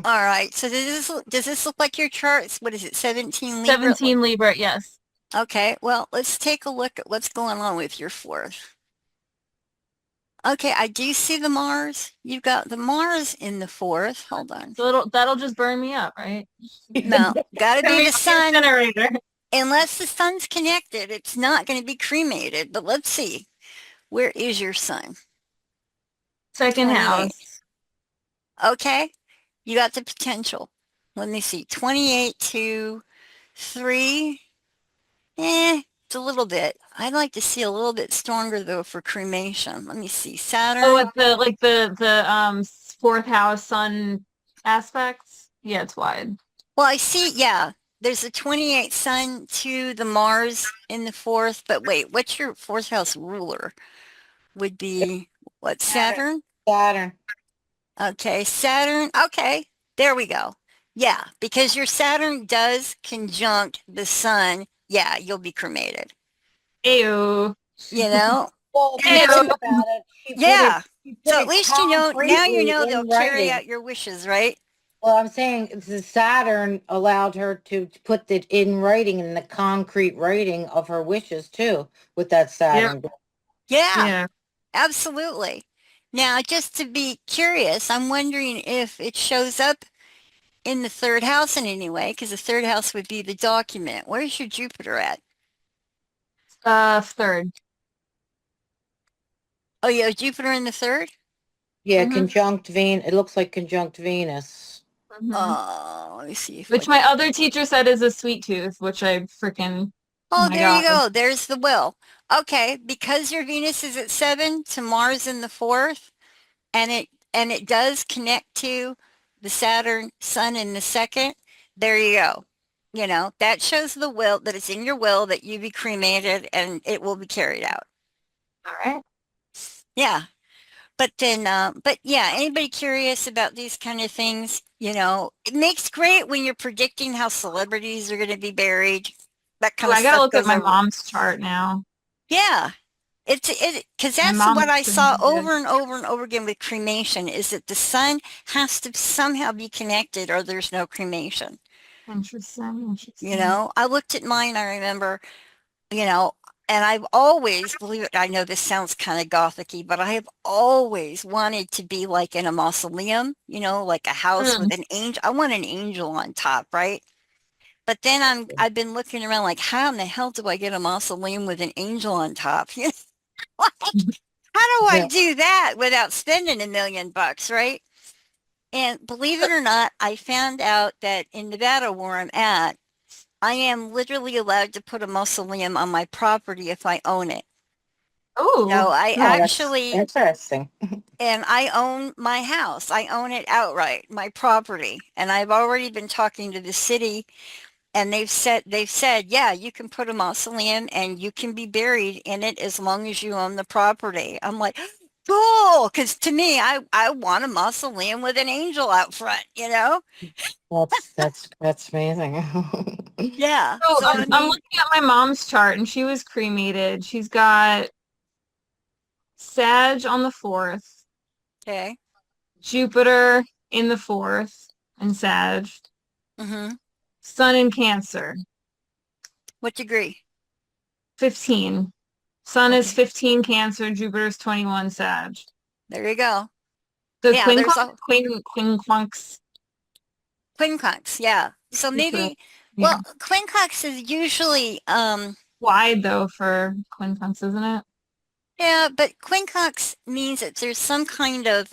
All right. So does this look like your charts? What is it? 17 Libra? 17 Libra, yes. Okay. Well, let's take a look at what's going on with your fourth. Okay, I do see the Mars. You've got the Mars in the fourth. Hold on. So that'll just burn me up, right? No, got to Send be me the to the sun. incinerator. Unless the sun's connected, it's not going to be cremated. But let's see. Where is your sun? Second 28. house. Okay, you got the potential. Let me see. 28 to 3. It's a little bit. I'd like to see a little bit stronger though for cremation. Let me see. Oh, Saturn. with the fourth house sun aspects. Yeah, it's wide. Well, I see, yeah. There's a 28 sun to the Mars in the fourth, but wait, what's your fourth house ruler? Would be what, Saturn. Saturn? Saturn. Okay, Saturn. Okay, there we go. Yeah, because your Saturn does conjunct the sun. Yeah, you'll be cremated. Ew. You know? Well, if And you that's Ew. think about it, yeah. she put So at it least you know, now you concretely know they'll in carry writing. out your wishes, right? Well, I'm saying the Saturn allowed her to put it in writing, in the concrete writing of her wishes too, with that Yep. Saturn. Yeah, Yeah. absolutely. Now, just to be curious, I'm wondering if it shows up in the third house in any way, because the third house would be the document. Where's your Jupiter at? Third. Oh, yeah, Jupiter in the third? Yeah, Mm-hmm. conjunct Venus. It looks like conjunct Venus. Mm-hmm. Let me see if I Which my can. other teacher said is a sweet tooth, which I freaking, oh Oh, my there you God. go. There's the will. Okay, because your Venus is at 7 to Mars in the fourth, and it does connect to the Saturn Sun in the second. There you go. That shows the will that it's in your will that you be cremated and it will be carried out. All right. Yeah. But yeah, anybody curious about these kind of things, it makes great when you're predicting how celebrities are going to be buried. That Ooh, kind of I gotta stuff look at goes my over. mom's chart now. Yeah. Because My that's mom what looks I pretty saw good. over and over and over again with cremation is that the sun has to somehow be connected or there's no cremation. Interesting, interesting. I looked at mine, I remember, you know, and I've always, believe it, I know this sounds kind of gothicy, but I have always wanted to be like in a mausoleum, like a house Mm. with an angel. I want an angel on top, right? But then I've been looking around like, how in the hell do I get a mausoleum with an angel on top? Like, how do I Yeah. do that without spending $1 million, right? And believe it or not, I found out that in Nevada where I'm at, I am literally allowed to put a mausoleum on my property if I own it. So Oh, I Oh, that's actually, interesting. and I own my house. I own it outright, my property. And I've already been talking to the city and they've said, yeah, you can put a mausoleum and you can be buried in it as long as you own the property. I'm like, cool, because to me, I want a mausoleum with an angel out front. That's amazing. Yeah. so So I I'm mean, looking at my mom's chart and she was cremated. She's got Sag on the fourth, okay. Jupiter in the fourth and Sag, Mm-hmm. Sun in Cancer, What degree? 15. Sun is Okay. 15 Cancer, Jupiter's 21 Sag. There you go. The Yeah, there's a quincunx quincunx. Yeah. So Jupiter. maybe, Yeah. well, quincunx is usually, Wide though for quincunx, isn't it? yeah, but quincunx means that there's some kind of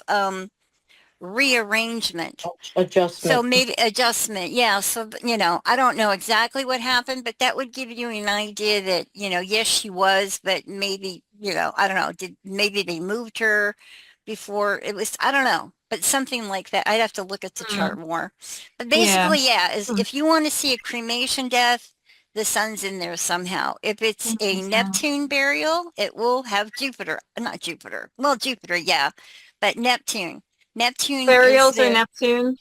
rearrangement. So Adjustment. maybe adjustment. Yeah. So, I don't know exactly what happened, but that would give you an idea that, yes, she was, but maybe, I don't know, maybe they moved her before it was, I don't know, but something like that. I'd have to look at the Hmm. chart more. But Yeah. basically, yeah, is Hmm. if you want to see a cremation death, the sun's in there somehow. If it's a Interesting. Neptune burial, it will have Jupiter, not Jupiter. Well, Jupiter, yeah, but Neptune. Neptune is Burials or there. Neptune?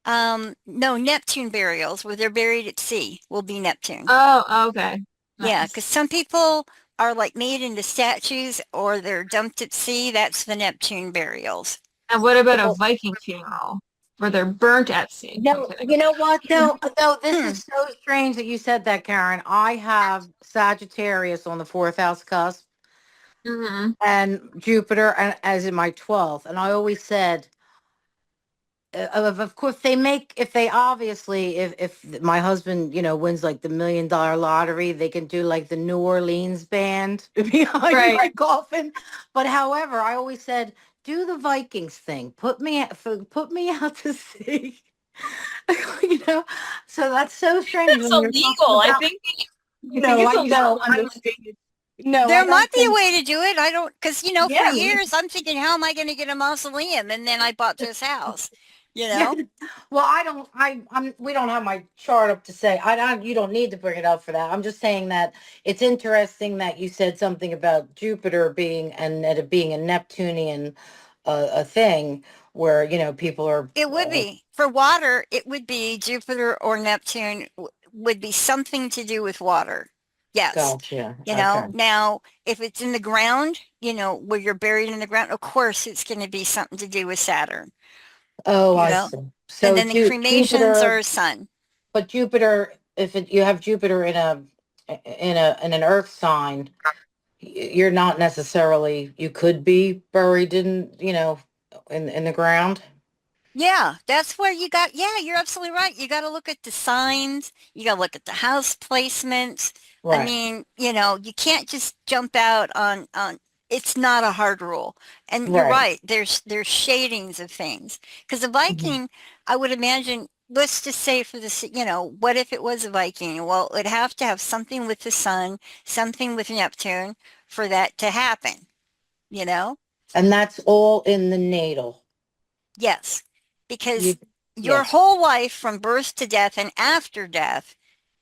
No, Neptune burials where they're buried at sea will be Neptune. Oh, okay. Yeah, Nice. because some people are like made into statues or they're dumped at sea. That's the Neptune burials. And what about a So, Viking funeral? or they're burnt at sea. I'm No, kidding. you know what? No, no, this Hmm. is so strange that you said that, Karen. I have Sagittarius on the fourth house cusp Mm-hmm. and Jupiter as in my 12th. And I always said, of course, if they obviously, if my husband, wins like the $1 million lottery, they can do like the New Orleans band behind Right. my coffin. But however, I always said, do the Vikings thing. Put me out to sea. you know, so that's so strange That's when you're talking illegal. about. I think No, it's I know. illegal under the state. No, I There don't might be a think. way to do it. I don't, because, for Yeah, years I'm thinking, how am I going to get a mausoleum? And then I bought this house, you Yeah. know? Well, I don't. We don't have my chart up to say. I don't. You don't need to bring it up for that. I'm just saying that it's interesting that you said something about Jupiter being and it being a Neptunian, a thing where people are. It would be. For water, it would be Jupiter or Neptune would be something to do with water. Yes. Gotcha. Okay. Now, if it's in the ground, where you're buried in the ground, of course it's going to be something to do with Saturn, Oh, you I know? see. And So then the cremations Jupiter. are sun. But Jupiter, if you have Jupiter in an Earth sign, you're not necessarily. You could be buried in the ground. Yeah, that's where yeah, you're absolutely right. You got to look at the signs. You got to look at the house placements. I Right. mean, you can't just jump out on it's not a hard rule. And you're Right. right. There's shadings of things. Because a Mhm. Viking, I would imagine, let's just say for this, what if it was a Viking? Well, it'd have to have something with the sun, something with Neptune for that to happen, you know? And that's all in the natal. Yes, because You, your yes. whole life from birth to death and after death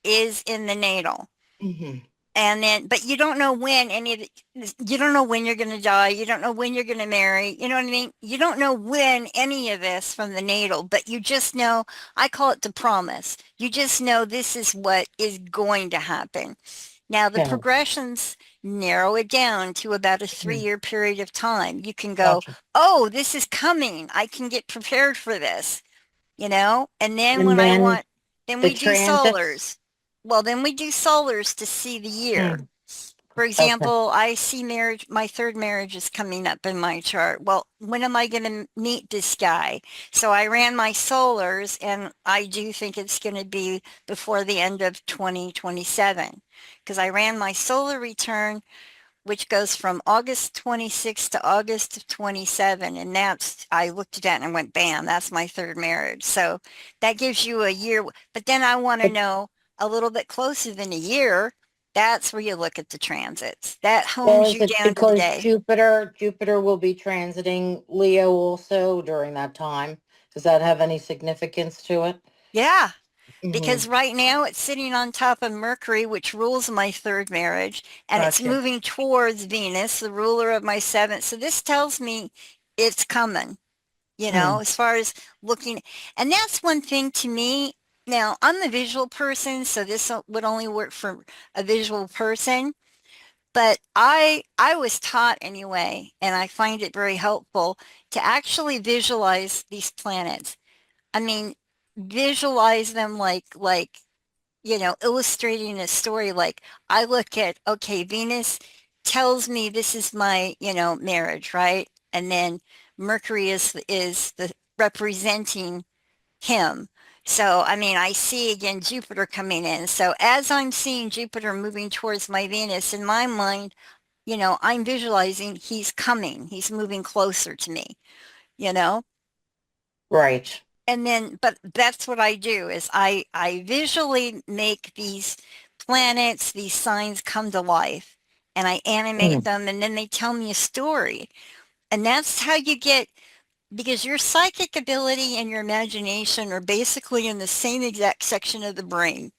is in the natal. Hmm. And then, but you don't know when you don't know when you're going to die. You don't know when you're going to marry. You know what I mean? You don't know when any of this from the natal, but you just know, I call it the promise. You just know this is what is going to happen. Now, the Okay. progressions narrow it down to about a Mhm. 3-year period of time. You can go, Gotcha. oh, this is coming. I can get prepared for this. And then And then then the we do transits. solars. Well, then we do solars to see the year. Mm. For Okay. example, I see marriage, my third marriage is coming up in my chart. Well, when am I going to meet this guy? So I ran my solars and I do think it's going to be before the end of 2027 because I ran my solar return, which goes from August 26th to August of 27. And I looked at that and went, bam, that's my third marriage. So that gives you a year. But then I want to But know a little bit closer than a year. That's where you look at the transits. That well, hones is you it down to the because day. Jupiter will be transiting Leo also during that time? Does that have any significance to it? Yeah, Hmm. because right now it's sitting on top of Mercury, which rules my third marriage, and it's Gotcha. moving towards Venus, the ruler of my seventh. So this tells me it's coming. Hmm. As far as looking. And that's one thing to me. Now, I'm a visual person, so this would only work for a visual person. But I was taught anyway, and I find it very helpful to actually visualize these planets. I mean, visualize them illustrating a story. Like I look at, okay, Venus tells me this is my, marriage, right? And then Mercury is the representing him. So, I mean, I see again Jupiter coming in. So as I'm seeing Jupiter moving towards my Venus in my mind, I'm visualizing he's coming. He's moving closer to me, you know? Right. And then, but that's what I do is I visually make these planets, these signs come to life and I animate Mm. them and then they tell me a story. And that's how you get, because your psychic ability and your imagination are basically in the same exact section of the brain.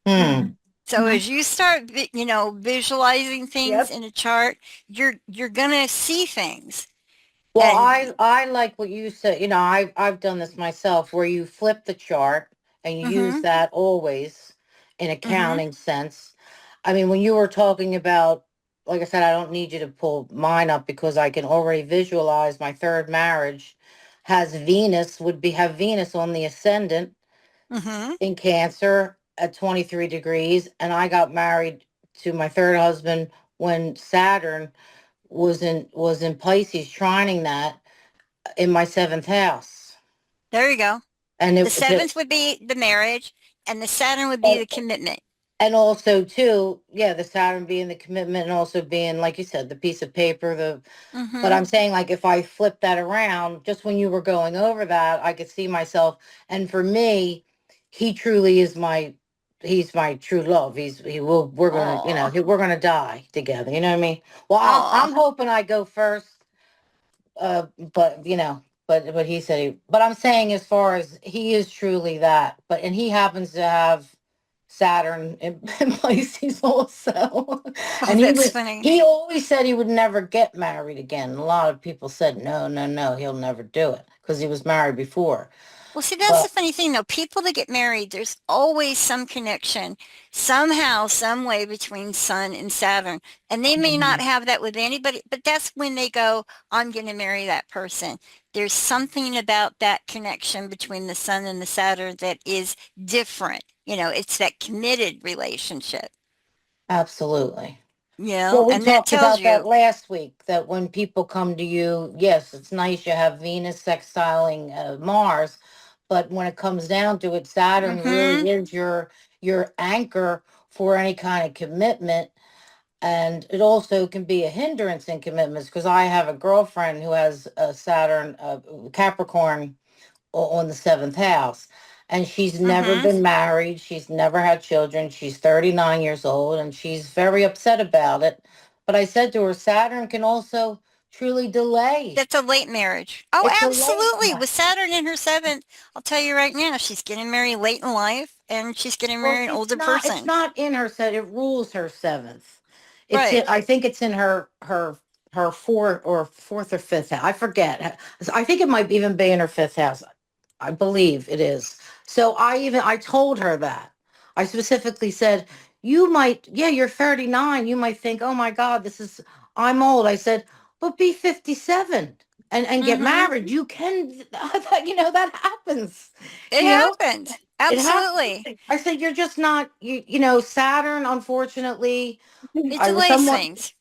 Hmm. So Mm-hmm. as you start, visualizing things Yep. in a chart, you're gonna see things. Well, And I like what you said. I've done this myself, where you flip the chart and you use mm-hmm, that always in mm-hmm, accounting sense. I mean, when you were talking about, like I said, I don't need you to pull mine up because I can already visualize my third marriage has Venus, would be have Venus on the ascendant Mm-hmm. in Cancer at 23 degrees. And I got married to my third husband when Saturn was in Pisces, trining that in my seventh house. There you go. And The seventh would be the marriage, and the Saturn would be the commitment. and also too, yeah, the Saturn being the commitment and also being, like you said, the piece of paper, but Mm-hmm. I'm saying, like, if I flip that around, just when you were going over that, I could see myself. And for me, he truly is he's my true love. We're gonna, Aw. we're gonna die together. You know what I mean? Well, Aw. I'm hoping I go first. But but he said but I'm saying, as far as he is truly that, and he happens to have Saturn in Pisces also. Oh, And that's funny. he always said he would never get married again. A lot of people said, no, no, no, he'll never do it because he was married before. Well, see, that's But the funny thing, though. People that get married, there's always some connection, somehow, some way between Sun and Saturn. And they may not Mhm. have that with anybody, but that's when they go, I'm going to marry that person. There's something about that connection between the Sun and the Saturn that is different. It's that committed relationship, Absolutely. Well, we and that talked tells about that you, last week, that when people come to you, yes, it's nice you have Venus sextiling Mars, but when it comes down to it, Saturn mm-hmm, really is your anchor for any kind of commitment. And it also can be a hindrance in commitments, because I have a girlfriend who has a Saturn, Capricorn on the seventh house. And she's never mm-hmm. been married. She's never had children. She's 39 years old and she's very upset about it. But I said to her, Saturn can also truly delay. That's a late marriage. Oh, It's a late absolutely. one. With Saturn in her seventh, I'll tell you right now, she's getting married late in life and she's getting Well, married an older it's person. not in her set. It rules her seventh. Right. I think it's in her fourth or fifth house. I forget. I think it might even be in her fifth house. I believe it is. So I told her that. I specifically said, yeah, you're 39. You might think, oh my God, I'm old. I said, but be 57 and get Mm-hmm. married. You can, that happens, It you know, happens. it happens. Absolutely. I said, you're just not, Saturn, unfortunately, It I was delays somewhat, things.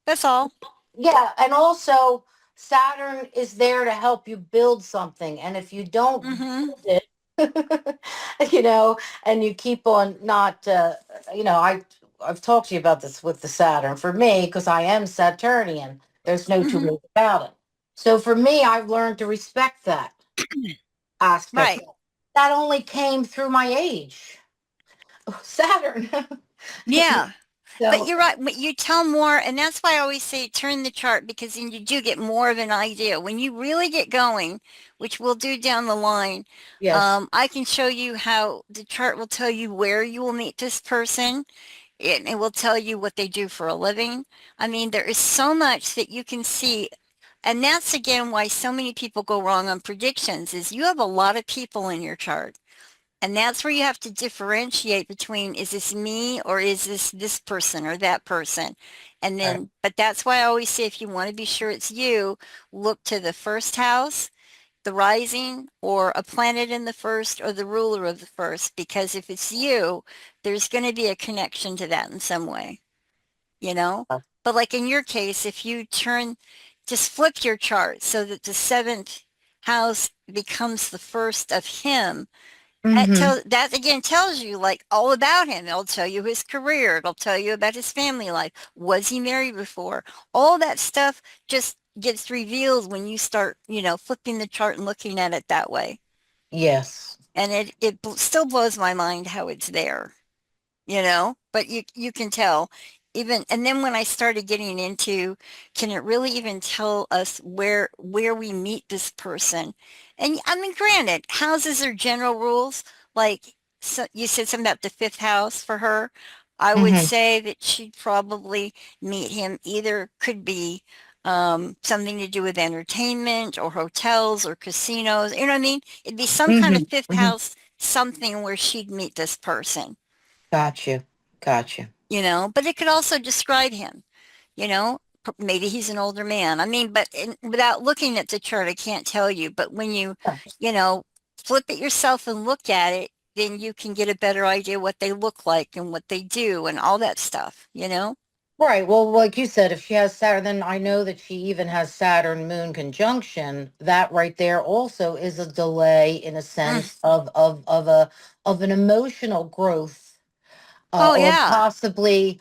That's all. yeah, and also Saturn is there to help you build something, and if you don't Mm-hmm. build it, and you keep on not, I've talked to you about this with the Saturn. For me, because I am Saturnian, there's no two Mm-hmm. ways about it. So for me, I've learned to respect that aspect. Right. That only came through my age, Saturn. Yeah. But So you're right. But you tell more, and that's why I always say turn the chart because then you do get more of an idea. When you really get going, which we'll do down the line, yes. I can show you how the chart will tell you where you will meet this person. It will tell you what they do for a living. I mean, there is so much that you can see. And that's again why so many people go wrong on predictions is you have a lot of people in your chart. And that's where you have to differentiate between is this me or is this person or that person? And Right. then, but that's why I always say if you want to be sure it's you, look to the first house, the rising, or a planet in the first or the ruler of the first, because if it's you, there's going to be a connection to that in some way, you know? But like in your case, if you just flip your chart so that the seventh house becomes the first of him, Mm-hmm. that again tells you like all about him. It'll tell you his career. It'll tell you about his family life. Was he married before? All that stuff just gets revealed when you start, flipping the chart and looking at it that way. Yes. And it still blows my mind how it's there. But you can tell even, and then when I started getting into, can it really even tell us where we meet this person? And I mean, granted, houses are general rules. Like, so you said something about the fifth house for her. I would Mm-hmm. say that she'd probably meet him, either could be something to do with entertainment or hotels or casinos. You know what I mean? It'd be some kind of Mm-hmm. fifth Mm-hmm. house, something where she'd meet this person. Got you. Got you. But it could also describe him, you know. maybe he's an older man. I mean, but without looking at the chart, I can't tell you. But when you know, flip it yourself and look at it, then you can get a better idea what they look like and what they do and all that stuff, you know? Right. Well, like you said, if she has Saturn, then I know that she even has Saturn Moon conjunction. That right there also is a delay in a Mm. sense of an emotional growth, Oh, or yeah. possibly,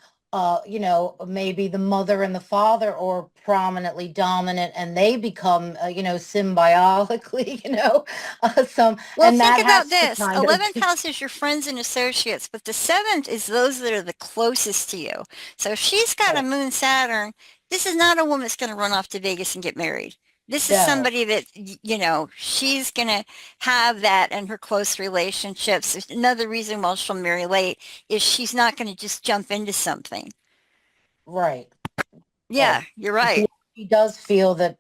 maybe the mother and the father are prominently dominant, and they become, symbiotically, some, Well, and think that about has to this. kind of 11th house is your friends and associates, but the seventh is those that are the closest to you. So if she's got a moon Saturn, this is not a woman that's going to run off to Vegas and get married. This is no, somebody that, she's going to have that in her close relationships. There's another reason why she'll marry late is she's not going to just jump into something. right. Yeah, Right. you're right. She does feel that,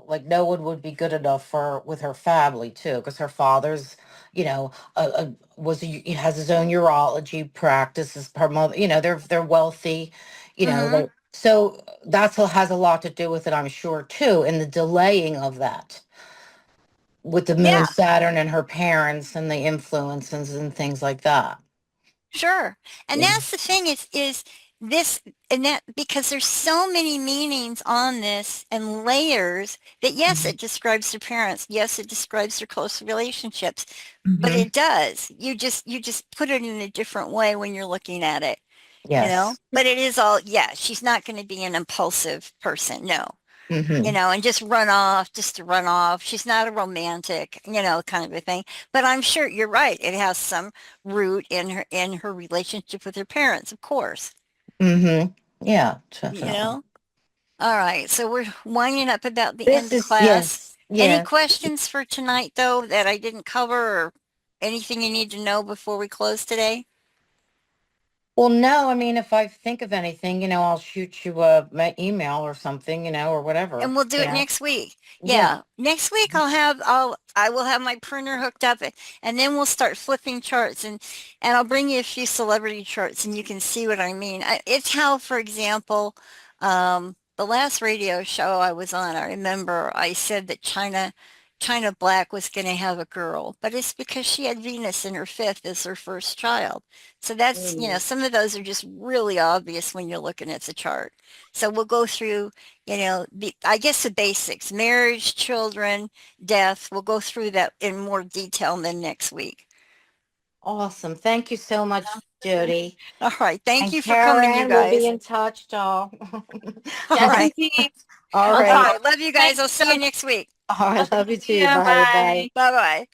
like no one would be good enough for with her family too, because her father's, has his own urology practice. His her mother, they're wealthy, Hmm. so that's what has a lot to do with it, I'm sure too, in the delaying of that with the Yeah. moon Saturn and her parents and the influences and things like that. Sure. And Yeah. that's the thing is this and that because there's so many meanings on this and layers that yes, Mhm. it describes their parents. Yes, it describes their close relationships, but Mhm. it does. You just put it in a different way when you're looking at it, you know? Yes. But it is all, yeah, she's not going to be an impulsive person. No. Hmm. And just run off just to run off. She's not a romantic, kind of a thing. But I'm sure you're right. It has some root in her relationship with her parents, of course. Hmm. Yeah, You definitely. know? All right. So we're winding up about the This end of is, class. yes, Any yeah. questions for tonight, though, that I didn't cover or anything you need to know before we close today? Well, no, I mean, if I think of anything, I'll shoot you my email or something, or whatever, And we'll do it next week. Yeah. Yeah. Next week I will have my printer hooked up and then we'll start flipping charts and I'll bring you a few celebrity charts and you can see what I mean. It's how, for example, the last radio show I was on, I remember I said that China Black was going to have a girl, but it's because she had Venus in her fifth as her first child. So that's, Mm. some of those are just really obvious when you're looking at the chart. So we'll go through I guess the basics, marriage, children, death. We'll go through that in more detail than next week. Awesome. Thank you so much, Jody. All right. Thank And you for coming, you Karen, we'll be guys. in touch, doll. All Yes, right. indeed. All I'll All right. talk. right. Love you Thank guys. I'll you see so you much. next week. Oh, I Okay, love you see too. ya. Bye. Bye. Bye. Bye-bye.